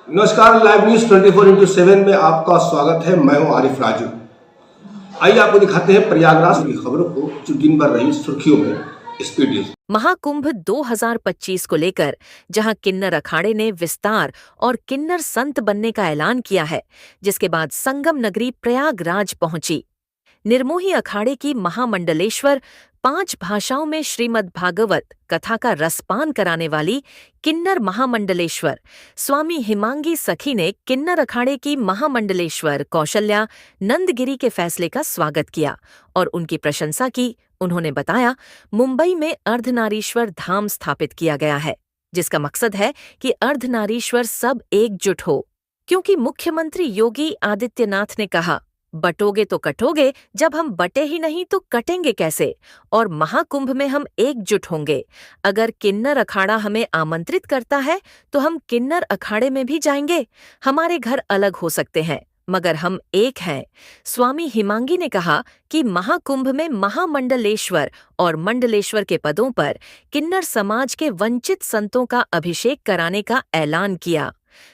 नमस्कार, live news 24x7 में आपका स्वागत है। मैं हूं आरिफ राजू। आइए आपको दिखाते हैं प्रयागराज की खबरों को जो दिन भर रही सुर्खियों में इस वीडियो। महाकुंभ 2025 को लेकर जहां किन्नर अखाड़े ने विस्तार और किन्नर संत बनने का ऐलान किया है, जिसके बाद संगम नगरी प्रयागराज पहुंची। निर्मोही अखाड़े की महामंडलेश्वर 5 भाषाओं में श्रीमद् भागवत कथा का रसपान कराने वाली किन्नर महामंडलेश्वर स्वामी हिमांगी सखी ने किन्नर अखाड़े की महामंडलेश्वर कौशल्या नंदगिरी के फैसले का स्वागत किया और उनकी प्रशंसा की। उन्होंने बताया, मुंबई में अर्धनारीश्वर धाम स्थापित किया गया है, जिसका मकसद है कि अर्धनारीश्वर सब एकजुट हो, क्योंकि मुख्यमंत्री योगी आदित्यनाथ ने कहा, बटोगे तो कटोगे, जब हम बटे ही नहीं तो कटेंगे कैसे। और महाकुंभ में हम एकजुट होंगे। अगर किन्नर अखाड़ा हमें आमंत्रित करता है तो हम किन्नर अखाड़े में भी जाएंगे। हमारे घर अलग हो सकते हैं, मगर हम एक हैं। स्वामी हिमांगी ने कहा कि महाकुंभ में महामंडलेश्वर और मंडलेश्वर के पदों पर किन्नर समाज के वंचित संतों का अभिषेक कराने का ऐलान किया।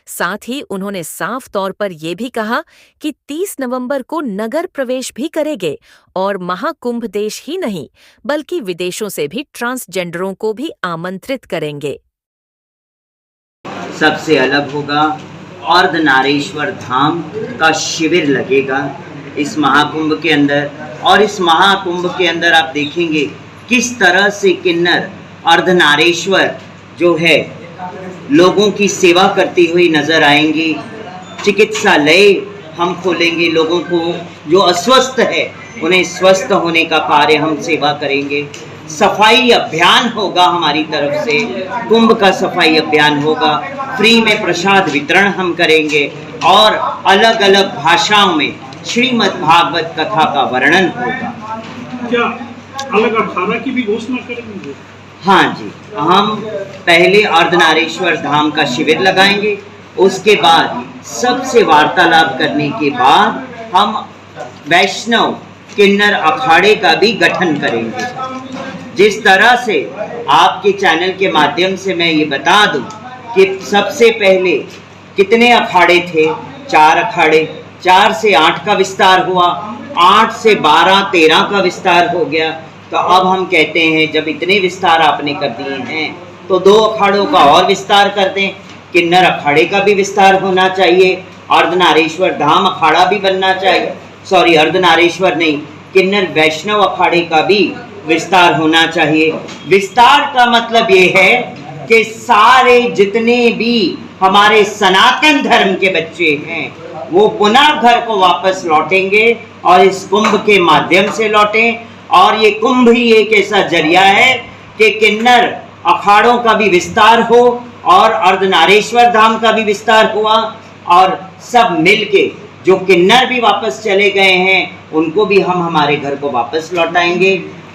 साथ ही उन्होंने साफ तौर पर यह भी कहा कि 30 नवंबर को नगर प्रवेश भी करेंगे और महाकुंभ देश ही नहीं बल्कि विदेशों से भी ट्रांसजेंडरों को भी आमंत्रित करेंगे। सबसे अलग होगा, अर्धनारीश्वर धाम का शिविर लगेगा इस महाकुंभ के अंदर। और इस महाकुंभ के अंदर आप देखेंगे किस तरह से किन्नर अर्धनारीश्वर जो है लोगों की सेवा करती हुई नजर आएंगी। चिकित्सालय हम खोलेंगे, लोगों को जो अस्वस्थ है उन्हें स्वस्थ होने का कार्य हम सेवा करेंगे। सफाई अभियान होगा हमारी तरफ से, कुंभ का सफाई अभियान होगा। फ्री में प्रसाद वितरण हम करेंगे और अलग अलग भाषाओं में श्रीमद् भागवत कथा का वर्णन होगा। क्या अलग अखाड़ा की भी घोषणा करेंगे? हाँ जी, हम पहले अर्धनारीश्वर धाम का शिविर लगाएंगे, उसके बाद सबसे वार्तालाप करने के बाद हम वैष्णव किन्नर अखाड़े का भी गठन करेंगे। जिस तरह से आपके चैनल के माध्यम से मैं ये बता दूं कि सबसे पहले कितने अखाड़े थे? 4 अखाड़े, 4 से 8 का विस्तार हुआ, 8 से 12, 13 का विस्तार हो गया। तो अब हम कहते हैं जब इतने विस्तार आपने कर दिए हैं तो 2 अखाड़ों का और विस्तार कर दें। किन्नर अखाड़े का भी विस्तार होना चाहिए, अर्धनारीश्वर धाम अखाड़ा भी बनना चाहिए। अर्धनारीश्वर नहीं, किन्नर वैष्णव अखाड़े का भी विस्तार होना चाहिए। विस्तार का मतलब ये है कि सारे जितने भी हमारे सनातन धर्म के बच्चे हैं वो पुनः घर को वापस लौटेंगे और इस कुंभ के माध्यम से लौटें। और ये कुंभ ही एक ऐसा जरिया है कि किन्नर अखाड़ों का भी विस्तार हो और अर्धनारीश्वर धाम का भी विस्तार हुआ और सब मिलके जो किन्नर भी वापस चले गए हैं उनको भी हम हमारे घर को वापस लौटाएंगे।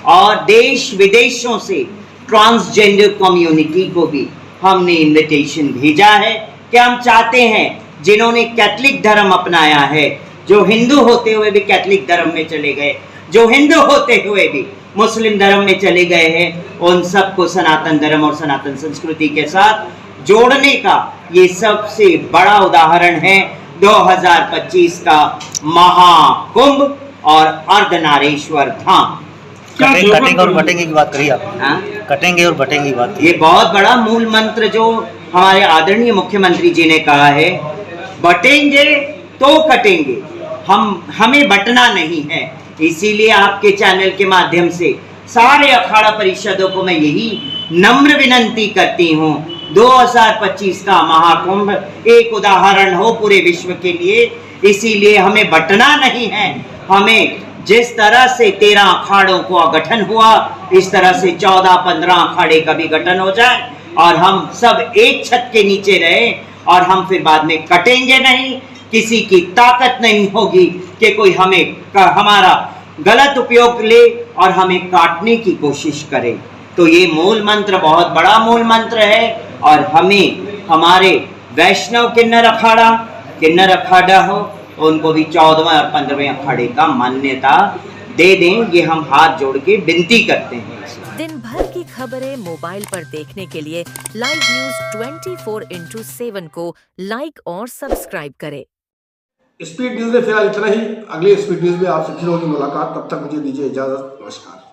और देश विदेशों से ट्रांसजेंडर कम्युनिटी को भी हमने इनविटेशन भेजा है कि हम चाहते हैं जिन्होंने कैथलिक धर्म अपनाया है, जो हिंदू होते हुए भी कैथलिक धर्म में चले गए, जो हिंदू होते हुए भी मुस्लिम धर्म में चले गए हैं, उन सबको सनातन धर्म और सनातन संस्कृति के साथ जोड़ने का ये सबसे बड़ा उदाहरण है 2025 का महाकुंभ और अर्धनारीश्वर धाम। कटेंगे और बटेंगे की बात करी आपने। कटेंगे और बटेंगे की बात, ये बहुत बड़ा मूल मंत्र जो हमारे आदरणीय मुख्यमंत्री जी ने कहा है, बटेंगे तो कटेंगे, हमें बटना नहीं है। इसीलिए आपके चैनल के माध्यम से सारे अखाड़ा परिषदों को मैं यही नम्र विनंती करती हूँ, 2025 का महाकुंभ एक उदाहरण हो पूरे विश्व के लिए। इसीलिए हमें बटना नहीं है, हमें जिस तरह से 13 अखाड़ों का गठन हुआ इस तरह से 14-15 अखाड़े का भी गठन हो जाए और हम सब एक छत के नीचे रहे और हम फिर बाद में कटेंगे नहीं। किसी की ताकत नहीं होगी कि कोई हमारा गलत उपयोग ले और हमें काटने की कोशिश करे। तो ये मूल मंत्र बहुत बड़ा मूल मंत्र है और हमें हमारे वैष्णव किन्नर अखाड़ा हो उनको भी 14वें और 15वें अखाड़े का मान्यता दे दें। ये हम हाथ जोड़ के विनती करते हैं। दिन भर की खबरें मोबाइल पर देखने के लिए लाइव न्यूज 24x7 को लाइक और सब्सक्राइब करें। स्पीड न्यूज में फिलहाल इतना ही। अगले स्पीड न्यूज में आपसे फिर होगी मुलाकात। तब तक मुझे दीजिए इजाजत। नमस्कार।